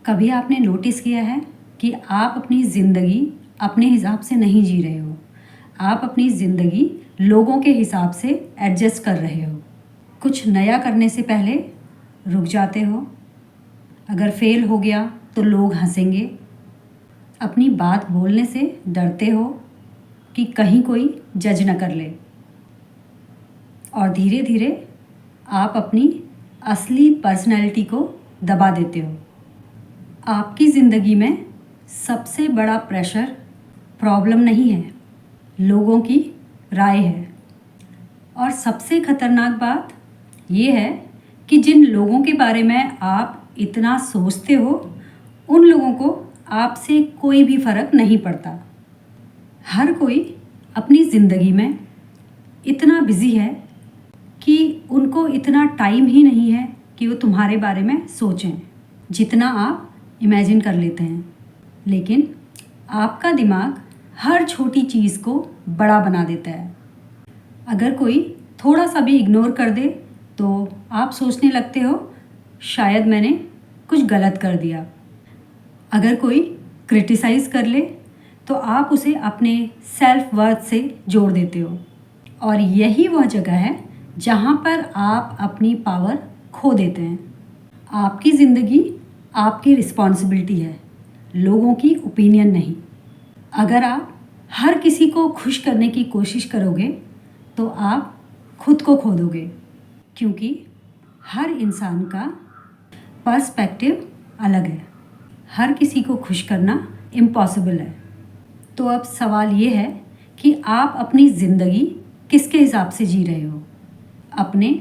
कभी आपने नोटिस किया है कि आप अपनी ज़िंदगी अपने हिसाब से नहीं जी रहे हो। आप अपनी ज़िंदगी लोगों के हिसाब से एडजस्ट कर रहे हो। कुछ नया करने से पहले रुक जाते हो। अगर फेल हो गया तो लोग हंसेंगे। अपनी बात बोलने से डरते हो कि कहीं कोई जज न कर ले। और धीरे धीरे आप अपनी असली पर्सनैलिटी को दबा देते हो। आपकी ज़िंदगी में सबसे बड़ा प्रेशर प्रॉब्लम नहीं है, लोगों की राय है। और सबसे ख़तरनाक बात ये है कि जिन लोगों के बारे में आप इतना सोचते हो, उन लोगों को आपसे कोई भी फ़र्क नहीं पड़ता। हर कोई अपनी ज़िंदगी में इतना बिज़ी है कि उनको इतना टाइम ही नहीं है कि वो तुम्हारे बारे में सोचें जितना आप इमेजिन कर लेते हैं। लेकिन आपका दिमाग हर छोटी चीज़ को बड़ा बना देता है। अगर कोई थोड़ा सा भी इग्नोर कर दे तो आप सोचने लगते हो शायद मैंने कुछ गलत कर दिया। अगर कोई क्रिटिसाइज़ कर ले तो आप उसे अपने सेल्फ वर्थ से जोड़ देते हो। और यही वह जगह है जहाँ पर आप अपनी पावर खो देते हैं। आपकी ज़िंदगी आपकी रिस्पॉन्सिबिलिटी है, लोगों की ओपिनियन नहीं। अगर आप हर किसी को खुश करने की कोशिश करोगे तो आप खुद को खो दोगे, क्योंकि हर इंसान का पर्सपेक्टिव अलग है। हर किसी को खुश करना इम्पॉसिबल है। तो अब सवाल ये है कि आप अपनी ज़िंदगी किसके हिसाब से जी रहे हो, अपने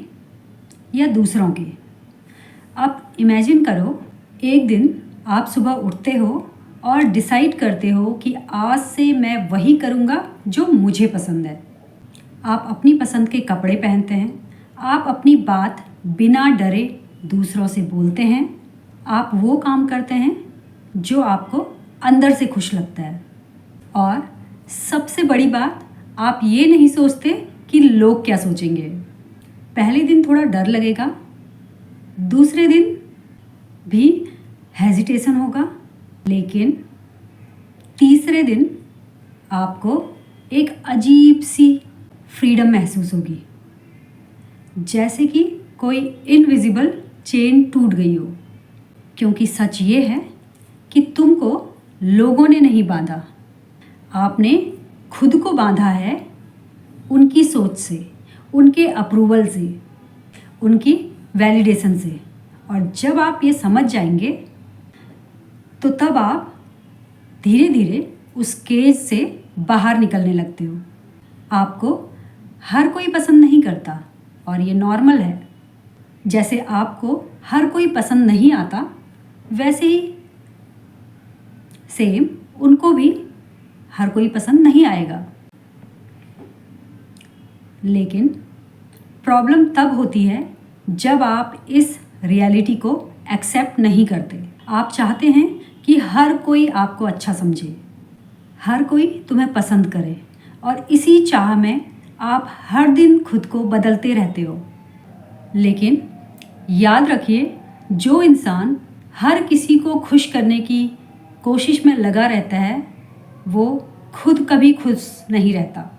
या दूसरों के। अब इमेजिन करो, एक दिन आप सुबह उठते हो और डिसाइड करते हो कि आज से मैं वही करूँगा जो मुझे पसंद है। आप अपनी पसंद के कपड़े पहनते हैं, आप अपनी बात बिना डरे दूसरों से बोलते हैं, आप वो काम करते हैं जो आपको अंदर से खुश लगता है। और सबसे बड़ी बात, आप ये नहीं सोचते कि लोग क्या सोचेंगे। पहले दिन थोड़ा डर लगेगा, दूसरे दिन भी हेजिटेशन होगा, लेकिन तीसरे दिन आपको एक अजीब सी फ्रीडम महसूस होगी, जैसे कि कोई इनविजिबल चेन टूट गई हो। क्योंकि सच ये है कि तुमको लोगों ने नहीं बांधा, आपने खुद को बांधा है उनकी सोच से, उनके अप्रूवल से, उनकी वैलिडेशन से। और जब आप ये समझ जाएंगे तो तब आप धीरे धीरे उस केज से बाहर निकलने लगते हो। आपको हर कोई पसंद नहीं करता और ये नॉर्मल है। जैसे आपको हर कोई पसंद नहीं आता, वैसे ही सेम उनको भी हर कोई पसंद नहीं आएगा। लेकिन प्रॉब्लम तब होती है जब आप इस रियलिटी को एक्सेप्ट नहीं करते। आप चाहते हैं कि हर कोई आपको अच्छा समझे, हर कोई तुम्हें पसंद करे, और इसी चाह में आप हर दिन खुद को बदलते रहते हो। लेकिन याद रखिए, जो इंसान हर किसी को खुश करने की कोशिश में लगा रहता है, वो खुद कभी खुश नहीं रहता।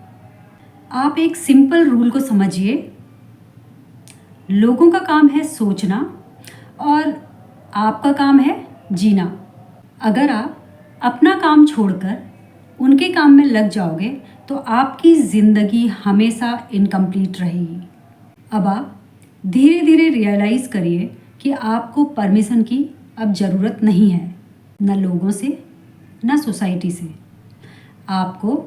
आप एक सिंपल रूल को समझिए, लोगों का काम है सोचना और आपका काम है जीना। अगर आप अपना काम छोड़कर उनके काम में लग जाओगे तो आपकी ज़िंदगी हमेशा इनकम्प्लीट रहेगी। अब आप धीरे धीरे रियलाइज़ करिए कि आपको परमिशन की अब ज़रूरत नहीं है, न लोगों से न सोसाइटी से। आपको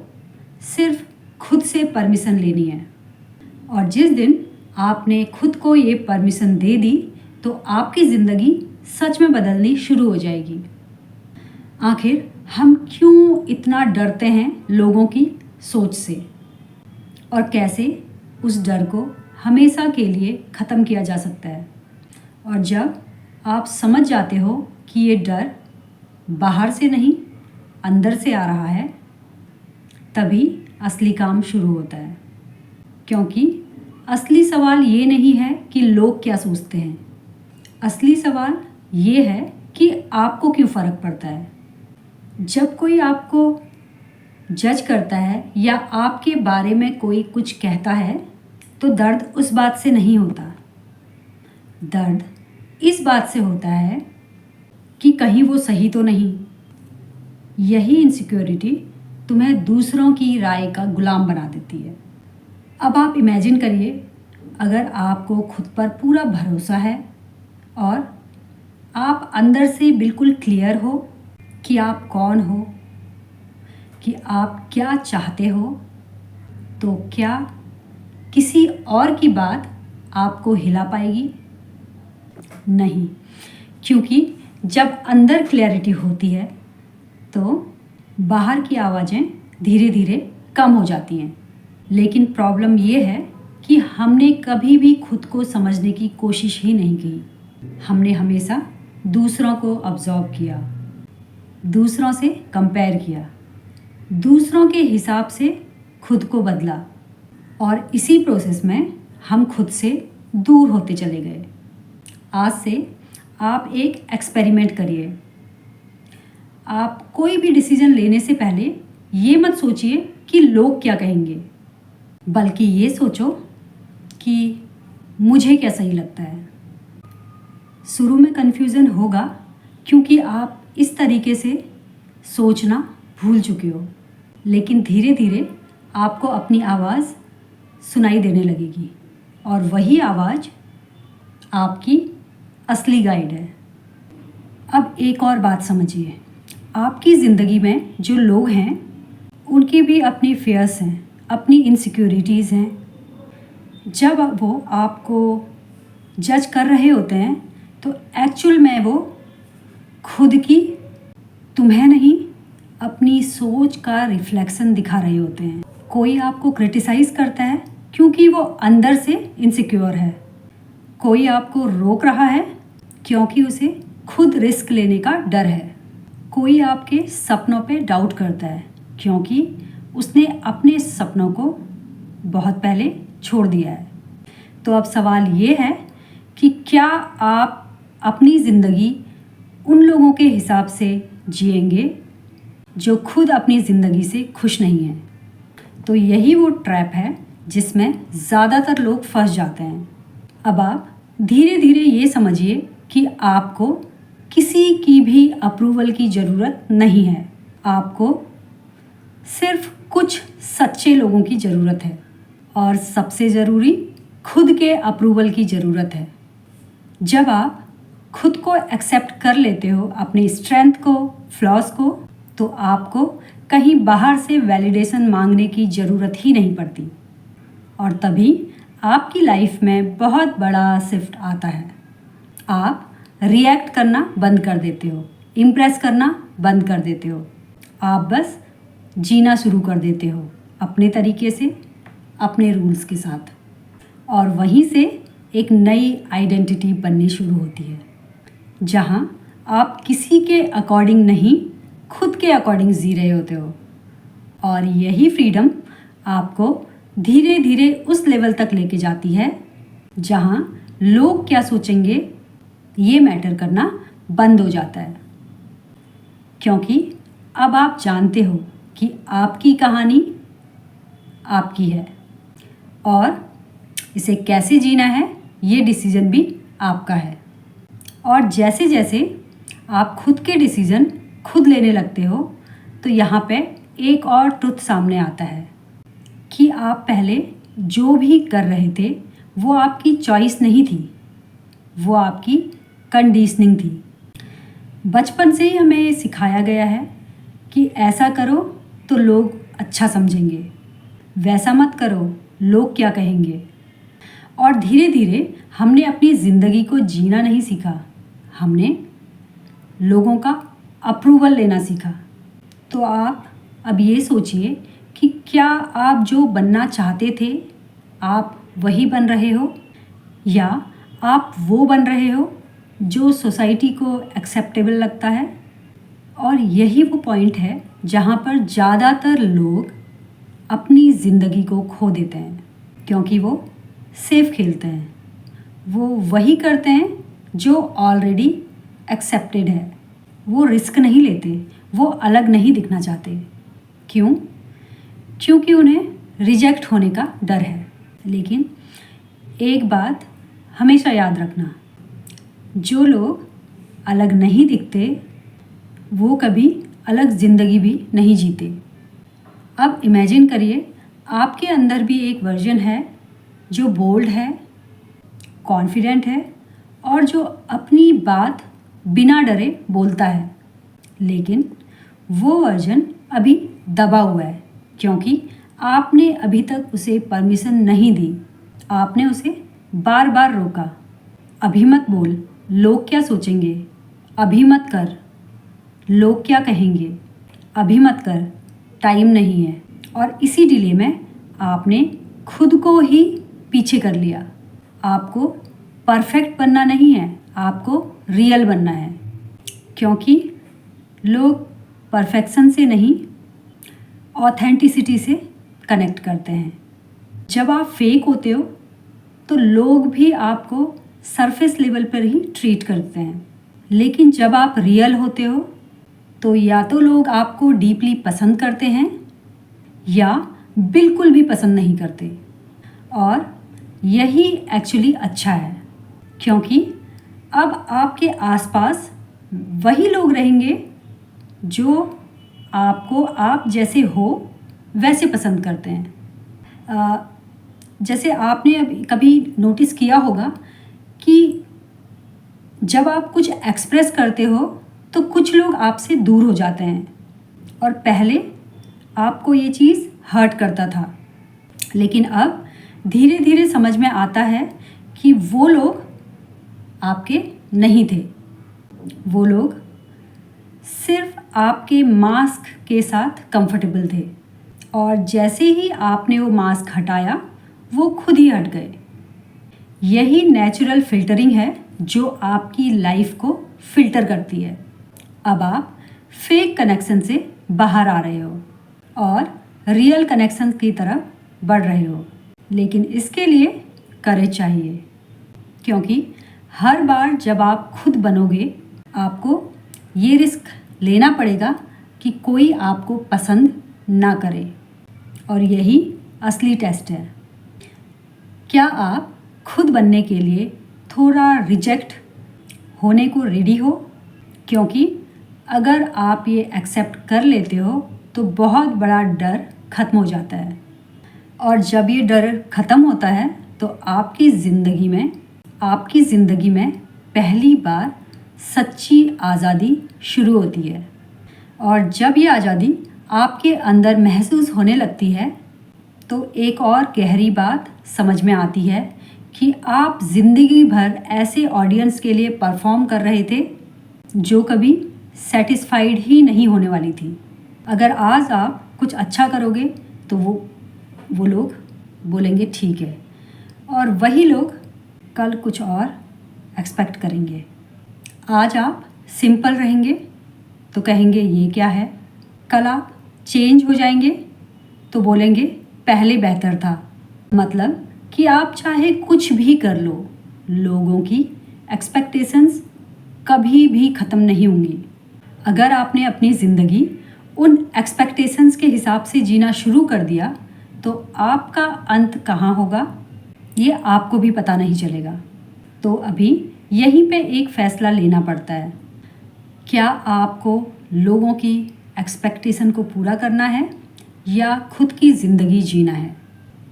सिर्फ खुद से परमिशन लेनी है। और जिस दिन आपने खुद को ये परमिशन दे दी तो आपकी ज़िंदगी सच में बदलनी शुरू हो जाएगी। आखिर हम क्यों इतना डरते हैं लोगों की सोच से, और कैसे उस डर को हमेशा के लिए ख़त्म किया जा सकता है। और जब आप समझ जाते हो कि ये डर बाहर से नहीं अंदर से आ रहा है, तभी असली काम शुरू होता है। क्योंकि असली सवाल ये नहीं है कि लोग क्या सोचते हैं, असली सवाल ये है कि आपको क्यों फ़र्क पड़ता है। जब कोई आपको जज करता है या आपके बारे में कोई कुछ कहता है तो दर्द उस बात से नहीं होता। दर्द इस बात से होता है कि कहीं वो सही तो नहीं। यही इनसिक्योरिटी तुम्हें दूसरों की राय का गुलाम बना देती है। अब आप इमेजिन करिए, अगर आपको खुद पर पूरा भरोसा है और आप अंदर से बिल्कुल क्लियर हो कि आप कौन हो, कि आप क्या चाहते हो, तो क्या किसी और की बात आपको हिला पाएगी? नहीं, क्योंकि जब अंदर क्लैरिटी होती है तो बाहर की आवाज़ें धीरे धीरे कम हो जाती हैं। लेकिन प्रॉब्लम ये है कि हमने कभी भी खुद को समझने की कोशिश ही नहीं की। हमने हमेशा दूसरों को ऑब्जर्व किया, दूसरों से कंपेयर किया, दूसरों के हिसाब से खुद को बदला और इसी प्रोसेस में हम खुद से दूर होते चले गए। आज से आप एक एक्सपेरिमेंट करिए। आप कोई भी डिसीजन लेने से पहले ये मत सोचिए कि लोग क्या कहेंगे, बल्कि ये सोचो कि मुझे क्या सही लगता है। शुरू में कन्फ्यूज़न होगा क्योंकि आप इस तरीके से सोचना भूल चुके हो, लेकिन धीरे धीरे आपको अपनी आवाज़ सुनाई देने लगेगी और वही आवाज़ आपकी असली गाइड है। अब एक और बात समझिए, आपकी ज़िंदगी में जो लोग हैं उनकी भी अपनी फेयर्स हैं, अपनी इनसिक्योरिटीज़ हैं। जब वो आपको जज कर रहे होते हैं तो एक्चुअल में वो खुद की, तुम्हें नहीं, अपनी सोच का रिफ्लेक्शन दिखा रहे होते हैं। कोई आपको क्रिटिसाइज़ करता है क्योंकि वो अंदर से इनसिक्योर है। कोई आपको रोक रहा है क्योंकि उसे खुद रिस्क लेने का डर है। कोई आपके सपनों पे डाउट करता है क्योंकि उसने अपने सपनों को बहुत पहले छोड़ दिया है। तो अब सवाल ये है कि क्या आप अपनी ज़िंदगी उन लोगों के हिसाब से जिएंगे जो खुद अपनी ज़िंदगी से खुश नहीं हैं? तो यही वो ट्रैप है जिसमें ज़्यादातर लोग फंस जाते हैं। अब आप धीरे धीरे ये समझिए कि आपको किसी की भी अप्रूवल की ज़रूरत नहीं है। आपको सिर्फ कुछ सच्चे लोगों की ज़रूरत है और सबसे ज़रूरी खुद के अप्रूवल की ज़रूरत है। जब आप खुद को एक्सेप्ट कर लेते हो, अपनी स्ट्रेंथ को, फ्लॉज को, तो आपको कहीं बाहर से वैलिडेशन मांगने की ज़रूरत ही नहीं पड़ती और तभी आपकी लाइफ में बहुत बड़ा शिफ्ट आता है। आप रिएक्ट करना बंद कर देते हो, इम्प्रेस करना बंद कर देते हो। आप बस जीना शुरू कर देते हो अपने तरीके से, अपने रूल्स के साथ, और वहीं से एक नई आइडेंटिटी बननी शुरू होती है जहां आप किसी के अकॉर्डिंग नहीं, खुद के अकॉर्डिंग जी रहे होते हो। और यही फ्रीडम आपको धीरे धीरे उस लेवल तक लेके जाती है जहां लोग क्या सोचेंगे ये मैटर करना बंद हो जाता है, क्योंकि अब आप जानते हो कि आपकी कहानी आपकी है और इसे कैसे जीना है ये डिसीज़न भी आपका है। और जैसे जैसे आप खुद के डिसीज़न खुद लेने लगते हो तो यहाँ पे एक और ट्रुथ सामने आता है कि आप पहले जो भी कर रहे थे वो आपकी चॉइस नहीं थी, वो आपकी कंडीशनिंग थी। बचपन से ही हमें सिखाया गया है कि ऐसा करो तो लोग अच्छा समझेंगे, वैसा मत करो लोग क्या कहेंगे। और धीरे धीरे हमने अपनी ज़िंदगी को जीना नहीं सीखा, हमने लोगों का अप्रूवल लेना सीखा। तो आप अब ये सोचिए कि क्या आप जो बनना चाहते थे आप वही बन रहे हो, या आप वो बन रहे हो जो सोसाइटी को एक्सेप्टेबल लगता है। और यही वो पॉइंट है जहाँ पर ज़्यादातर लोग अपनी ज़िंदगी को खो देते हैं, क्योंकि वो सेफ खेलते हैं, वो वही करते हैं जो ऑलरेडी एक्सेप्टेड है। वो रिस्क नहीं लेते, वो अलग नहीं दिखना चाहते। क्यों? क्योंकि उन्हें रिजेक्ट होने का डर है। लेकिन एक बात हमेशा याद रखना, जो लोग अलग नहीं दिखते वो कभी अलग ज़िंदगी भी नहीं जीते। अब इमेजिन करिए आपके अंदर भी एक वर्जन है जो बोल्ड है, कॉन्फिडेंट है और जो अपनी बात बिना डरे बोलता है। लेकिन वो वर्जन अभी दबा हुआ है क्योंकि आपने अभी तक उसे परमिशन नहीं दी। आपने उसे बार बार रोका। अभी मत बोल, लोग क्या सोचेंगे। अभी मत कर, लोग क्या कहेंगे। अभी मत कर, टाइम नहीं है। और इसी डिले में आपने खुद को ही पीछे कर लिया। आपको परफेक्ट बनना नहीं है, आपको रियल बनना है। क्योंकि लोग परफेक्शन से नहीं, ऑथेंटिसिटी से कनेक्ट करते हैं। जब आप फेक होते हो तो लोग भी आपको सरफेस लेवल पर ही ट्रीट करते हैं। लेकिन जब आप रियल होते हो तो या तो लोग आपको डीपली पसंद करते हैं या बिल्कुल भी पसंद नहीं करते। और यही एक्चुअली अच्छा है क्योंकि अब आपके आसपास वही लोग रहेंगे जो आपको आप जैसे हो वैसे पसंद करते हैं। जैसे आपने अभी कभी नोटिस किया होगा कि जब आप कुछ एक्सप्रेस करते हो तो कुछ लोग आपसे दूर हो जाते हैं। और पहले आपको ये चीज़ हर्ट करता था, लेकिन अब धीरे धीरे समझ में आता है कि वो लोग आपके नहीं थे। वो लोग सिर्फ आपके मास्क के साथ कंफर्टेबल थे और जैसे ही आपने वो मास्क हटाया वो खुद ही हट गए। यही नेचुरल फिल्टरिंग है जो आपकी लाइफ को फिल्टर करती है। अब आप फेक कनेक्शन से बाहर आ रहे हो और रियल कनेक्शन की तरफ बढ़ रहे हो। लेकिन इसके लिए करेज चाहिए क्योंकि हर बार जब आप खुद बनोगे आपको ये रिस्क लेना पड़ेगा कि कोई आपको पसंद ना करे। और यही असली टेस्ट है। क्या आप खुद बनने के लिए थोड़ा रिजेक्ट होने को रेडी हो? क्योंकि अगर आप ये एक्सेप्ट कर लेते हो तो बहुत बड़ा डर ख़त्म हो जाता है। और जब ये डर ख़त्म होता है तो आपकी ज़िंदगी में पहली बार सच्ची आज़ादी शुरू होती है। और जब ये आज़ादी आपके अंदर महसूस होने लगती है तो एक और गहरी बात समझ में आती है कि आप ज़िंदगी भर ऐसे ऑडियंस के लिए परफॉर्म कर रहे थे जो कभी सेटिस्फाइड ही नहीं होने वाली थी। अगर आज आप कुछ अच्छा करोगे तो वो लोग बोलेंगे ठीक है, और वही लोग कल कुछ और एक्सपेक्ट करेंगे। आज आप सिंपल रहेंगे तो कहेंगे ये क्या है। कल आप चेंज हो जाएंगे तो बोलेंगे पहले बेहतर था। मतलब कि आप चाहे कुछ भी कर लो, लोगों की एक्सपेक्टेशंस कभी भी ख़त्म नहीं होंगी। अगर आपने अपनी ज़िंदगी उन एक्सपेक्टेशंस के हिसाब से जीना शुरू कर दिया तो आपका अंत कहाँ होगा ये आपको भी पता नहीं चलेगा। तो अभी यहीं पे एक फ़ैसला लेना पड़ता है। क्या आपको लोगों की एक्सपेक्टेशन को पूरा करना है या खुद की ज़िंदगी जीना है?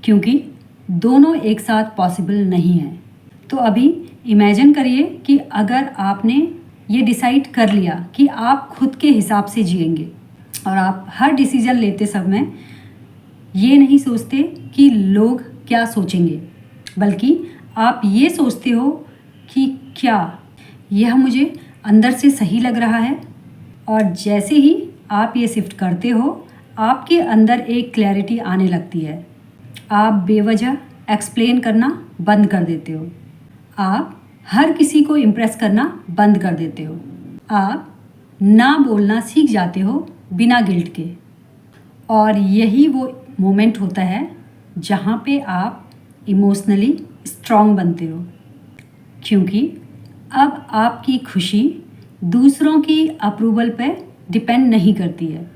क्योंकि दोनों एक साथ पॉसिबल नहीं है। तो अभी इमेजिन करिए कि अगर आपने ये डिसाइड कर लिया कि आप खुद के हिसाब से जिएंगे और आप हर डिसीज़न लेते समय ये नहीं सोचते कि लोग क्या सोचेंगे, बल्कि आप ये सोचते हो कि क्या यह मुझे अंदर से सही लग रहा है। और जैसे ही आप ये शिफ्ट करते हो आपके अंदर एक क्लैरिटी आने लगती है। आप बेवजह एक्सप्लेन करना बंद कर देते हो। आप हर किसी को इम्प्रेस करना बंद कर देते हो। आप ना बोलना सीख जाते हो बिना गिल्ट के। और यही वो मोमेंट होता है जहाँ पे आप इमोशनली स्ट्रॉन्ग बनते हो, क्योंकि अब आपकी खुशी दूसरों की अप्रूवल पे डिपेंड नहीं करती है।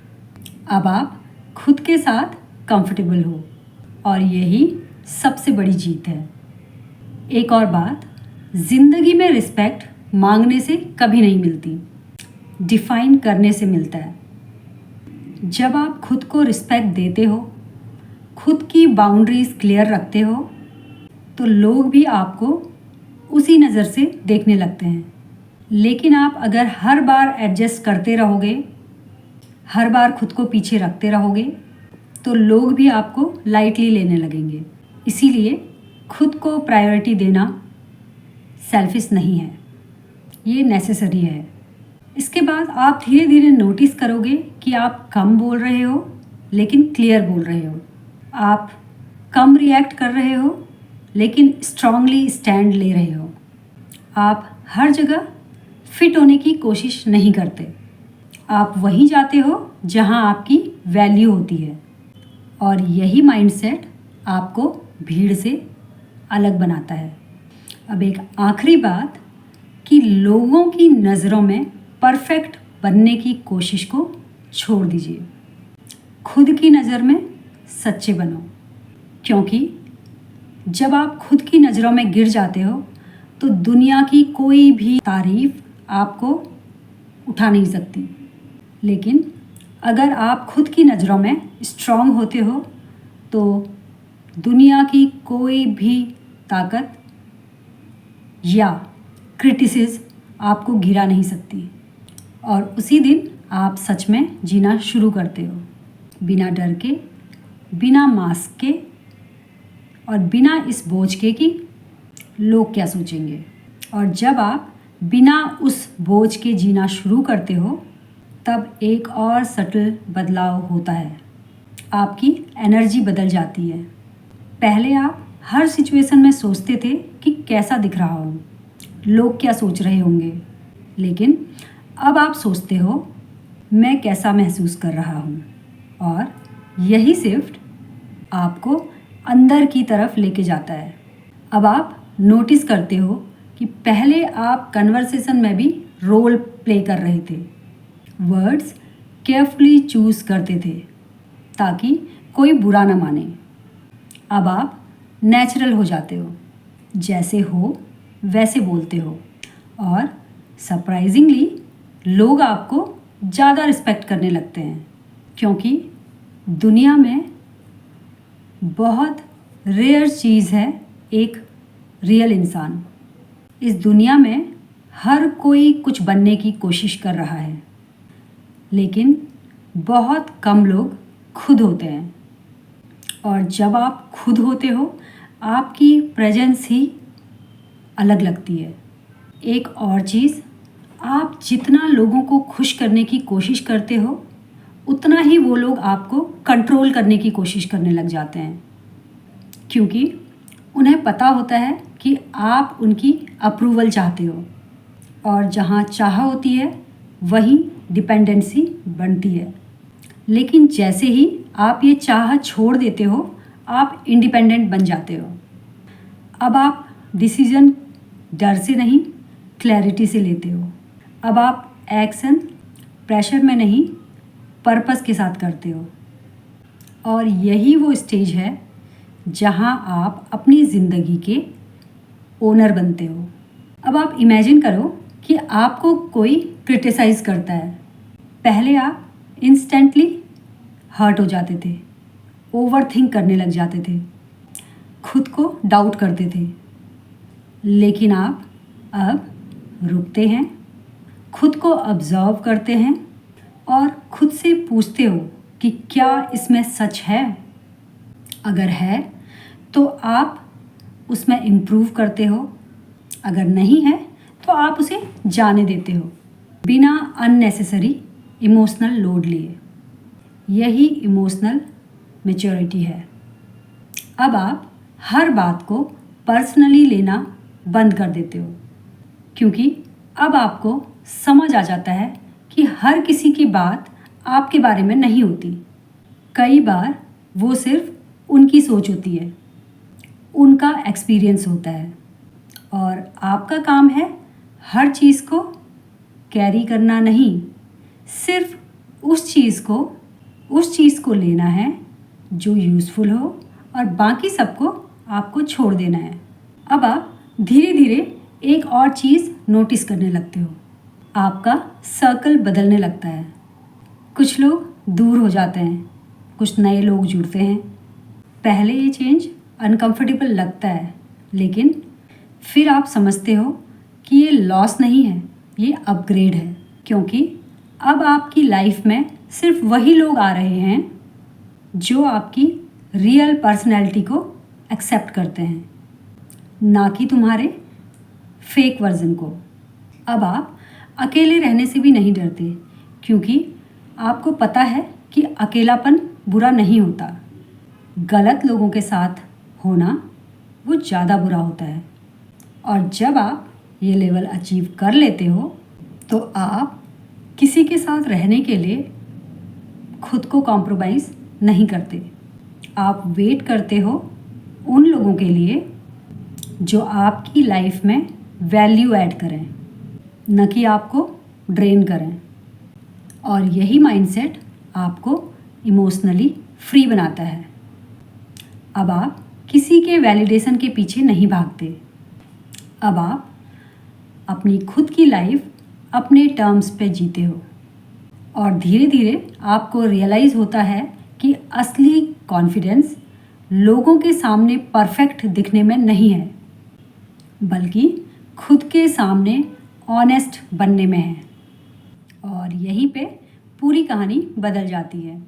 अब आप खुद के साथ कंफर्टेबल हो और यही सबसे बड़ी जीत है। एक और बात, ज़िंदगी में रिस्पेक्ट मांगने से कभी नहीं मिलती, डिफाइन करने से मिलता है। जब आप खुद को रिस्पेक्ट देते हो, खुद की बाउंड्रीज क्लियर रखते हो, तो लोग भी आपको उसी नज़र से देखने लगते हैं। लेकिन आप अगर हर बार एडजस्ट करते रहोगे, हर बार खुद को पीछे रखते रहोगे, तो लोग भी आपको लाइटली लेने लगेंगे। इसीलिए खुद को प्रायोरिटी देना सेल्फिश नहीं है, ये नेसेसरी है। इसके बाद आप धीरे धीरे नोटिस करोगे कि आप कम बोल रहे हो लेकिन क्लियर बोल रहे हो। आप कम रिएक्ट कर रहे हो लेकिन स्ट्रांगली स्टैंड ले रहे हो। आप हर जगह फिट होने की कोशिश नहीं करते। आप वहीं जाते हो जहां आपकी वैल्यू होती है। और यही माइंडसेट आपको भीड़ से अलग बनाता है। अब एक आखिरी बात कि लोगों की नज़रों में परफेक्ट बनने की कोशिश को छोड़ दीजिए। खुद की नज़र में सच्चे बनो, क्योंकि जब आप खुद की नज़रों में गिर जाते हो तो दुनिया की कोई भी तारीफ आपको उठा नहीं सकती। लेकिन अगर आप खुद की नज़रों में स्ट्रांग होते हो तो दुनिया की कोई भी ताकत या क्रिटिसिज्म आपको गिरा नहीं सकती। और उसी दिन आप सच में जीना शुरू करते हो, बिना डर के, बिना मास्क के और बिना इस बोझ के कि लोग क्या सोचेंगे। और जब आप बिना उस बोझ के जीना शुरू करते हो तब एक और सटल बदलाव होता है। आपकी एनर्जी बदल जाती है। पहले आप हर सिचुएशन में सोचते थे कि कैसा दिख रहा हूँ, लोग क्या सोच रहे होंगे, लेकिन अब आप सोचते हो मैं कैसा महसूस कर रहा हूँ। और यही शिफ्ट आपको अंदर की तरफ लेके जाता है। अब आप नोटिस करते हो कि पहले आप कन्वर्सेशन में भी रोल प्ले कर रहे थे, वर्ड्स केयरफुली चूज़ करते थे ताकि कोई बुरा ना माने। अब आप नेचुरल हो जाते हो, जैसे हो वैसे बोलते हो और सरप्राइजिंगली लोग आपको ज़्यादा रिस्पेक्ट करने लगते हैं, क्योंकि दुनिया में बहुत रेयर चीज़ है एक रियल इंसान। इस दुनिया में हर कोई कुछ बनने की कोशिश कर रहा है, लेकिन बहुत कम लोग खुद होते हैं। और जब आप खुद होते हो आपकी प्रेजेंस ही अलग लगती है। एक और चीज़, आप जितना लोगों को खुश करने की कोशिश करते हो उतना ही वो लोग आपको कंट्रोल करने की कोशिश करने लग जाते हैं, क्योंकि उन्हें पता होता है कि आप उनकी अप्रूवल चाहते हो। और जहाँ चाह होती है वहीं डिपेंडेंसी बनती है। लेकिन जैसे ही आप ये चाह छोड़ देते हो आप इंडिपेंडेंट बन जाते हो। अब आप डिसीजन डर से नहीं, क्लैरिटी से लेते हो। अब आप एक्शन प्रेशर में नहीं, पर्पस के साथ करते हो। और यही वो स्टेज है जहां आप अपनी ज़िंदगी के ओनर बनते हो। अब आप इमेजिन करो कि आपको कोई क्रिटिसाइज़ करता है। पहले आप इंस्टेंटली हर्ट हो जाते थे, ओवर थिंक करने लग जाते थे, खुद को डाउट करते थे। लेकिन आप अब रुकते हैं, खुद को ऑब्जर्व करते हैं और खुद से पूछते हो कि क्या इसमें सच है। अगर है तो आप उसमें इम्प्रूव करते हो, अगर नहीं है तो आप उसे जाने देते हो बिना अननेसेसरी इमोशनल लोड लिए। यही इमोशनल मैच्योरिटी है। अब आप हर बात को पर्सनली लेना बंद कर देते हो, क्योंकि अब आपको समझ आ जाता है कि हर किसी की बात आपके बारे में नहीं होती। कई बार वो सिर्फ उनकी सोच होती है, उनका एक्सपीरियंस होता है, और आपका काम है हर चीज़ को कैरी करना नहीं, सिर्फ उस चीज़ को लेना है जो यूज़फुल हो और बाकी सबको आपको छोड़ देना है। अब आप धीरे धीरे एक और चीज़ नोटिस करने लगते हो। आपका सर्कल बदलने लगता है। कुछ लोग दूर हो जाते हैं, कुछ नए लोग जुड़ते हैं। पहले ये चेंज अनकंफर्टेबल लगता है, लेकिन फिर आप समझते हो कि ये लॉस नहीं है, ये अपग्रेड है। क्योंकि अब आपकी लाइफ में सिर्फ वही लोग आ रहे हैं जो आपकी रियल पर्सनैलिटी को एक्सेप्ट करते हैं, ना कि तुम्हारे फेक वर्जन को। अब आप अकेले रहने से भी नहीं डरते, क्योंकि आपको पता है कि अकेलापन बुरा नहीं होता। गलत लोगों के साथ होना वो ज़्यादा बुरा होता है। और जब आप ये लेवल अचीव कर लेते हो तो आप किसी के साथ रहने के लिए खुद को कॉम्प्रोमाइज़ नहीं करते। आप वेट करते हो उन लोगों के लिए जो आपकी लाइफ में वैल्यू ऐड करें, न कि आपको ड्रेन करें। और यही माइंडसेट आपको इमोशनली फ्री बनाता है। अब आप किसी के वैलिडेशन के पीछे नहीं भागते। अब आप अपनी खुद की लाइफ अपने टर्म्स पे जीते हो। और धीरे धीरे आपको रियलाइज़ होता है कि असली कॉन्फिडेंस लोगों के सामने परफेक्ट दिखने में नहीं है, बल्कि खुद के सामने ऑनेस्ट बनने में है। और यहीं पे पूरी कहानी बदल जाती है।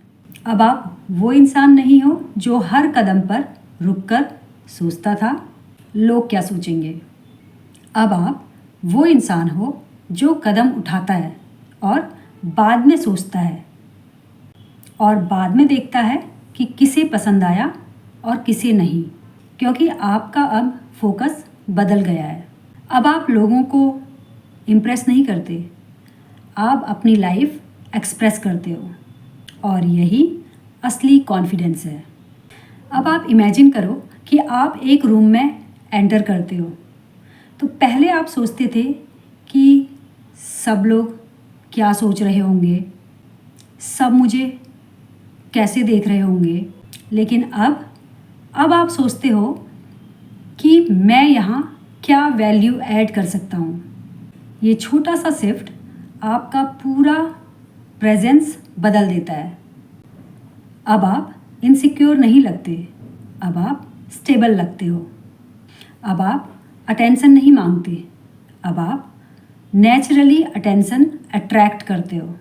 अब आप वो इंसान नहीं हो जो हर कदम पर रुककर सोचता था लोग क्या सोचेंगे। अब आप वो इंसान हो जो कदम उठाता है और बाद में सोचता है और बाद में देखता है कि किसे पसंद आया और किसे नहीं, क्योंकि आपका अब फोकस बदल गया है। अब आप लोगों को इम्प्रेस नहीं करते, आप अपनी लाइफ एक्सप्रेस करते हो। और यही असली कॉन्फिडेंस है। अब आप इमेजिन करो कि आप एक रूम में एंटर करते हो, तो पहले आप सोचते थे कि सब लोग क्या सोच रहे होंगे, सब मुझे कैसे देख रहे होंगे। लेकिन अब आप सोचते हो कि मैं यहाँ क्या वैल्यू ऐड कर सकता हूँ। ये छोटा सा शिफ्ट आपका पूरा प्रेजेंस बदल देता है। अब आप इनसिक्योर नहीं लगते, अब आप स्टेबल लगते हो। अब आप अटेंशन नहीं मांगते, अब आप नेचुरली अटेंशन अट्रैक्ट करते हो।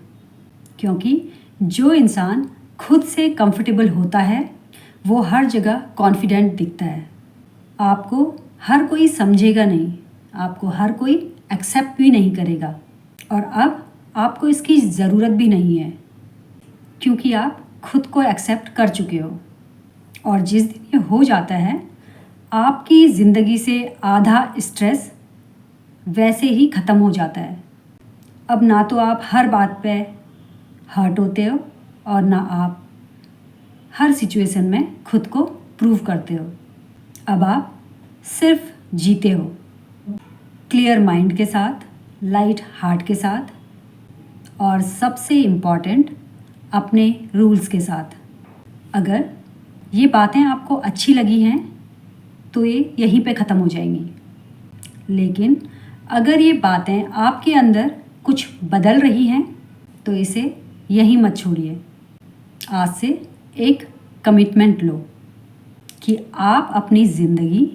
क्योंकि जो इंसान खुद से कंफर्टेबल होता है वो हर जगह कॉन्फिडेंट दिखता है। आपको हर कोई समझेगा नहीं, आपको हर कोई एक्सेप्ट भी नहीं करेगा। और अब आपको इसकी ज़रूरत भी नहीं है, क्योंकि आप खुद को एक्सेप्ट कर चुके हो। और जिस दिन ये हो जाता है, आपकी ज़िंदगी से आधा स्ट्रेस वैसे ही ख़त्म हो जाता है। अब ना तो आप हर बात पे हर्ट होते हो और ना आप हर सिचुएशन में खुद को प्रूव करते हो। अब आप सिर्फ जीते हो, क्लियर माइंड के साथ, लाइट हार्ट के साथ, और सबसे इम्पॉर्टेंट अपने रूल्स के साथ। अगर ये बातें आपको अच्छी लगी हैं तो ये यहीं पे ख़त्म हो जाएंगी। लेकिन अगर ये बातें आपके अंदर कुछ बदल रही हैं तो इसे यहीं मत छोड़िए। आज से एक कमिटमेंट लो कि आप अपनी ज़िंदगी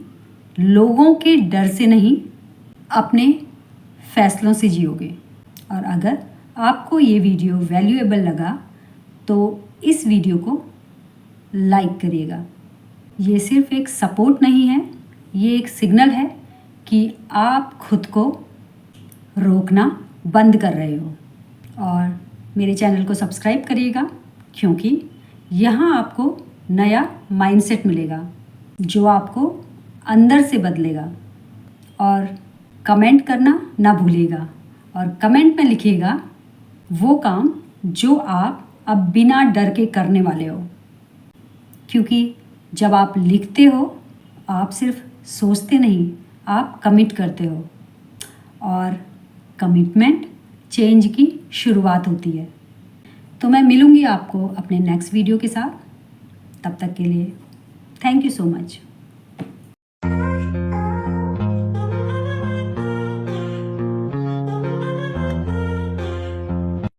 लोगों के डर से नहीं, अपने फैसलों से जियोगे। और अगर आपको ये वीडियो वैल्यूएबल लगा तो इस वीडियो को लाइक करिएगा। ये सिर्फ एक सपोर्ट नहीं है, ये एक सिग्नल है कि आप खुद को रोकना बंद कर रहे हो। और मेरे चैनल को सब्सक्राइब करिएगा, क्योंकि यहाँ आपको नया माइंडसेट मिलेगा जो आपको अंदर से बदलेगा। और कमेंट करना ना भूलिएगा, और कमेंट में लिखिएगा वो काम जो आप अब बिना डर के करने वाले हो। क्योंकि जब आप लिखते हो, आप सिर्फ सोचते नहीं, आप कमिट करते हो। और कमिटमेंट चेंज की शुरुआत होती है। तो मैं मिलूँगी आपको अपने नेक्स्ट वीडियो के साथ। तब तक के लिए थैंक यू सो मच।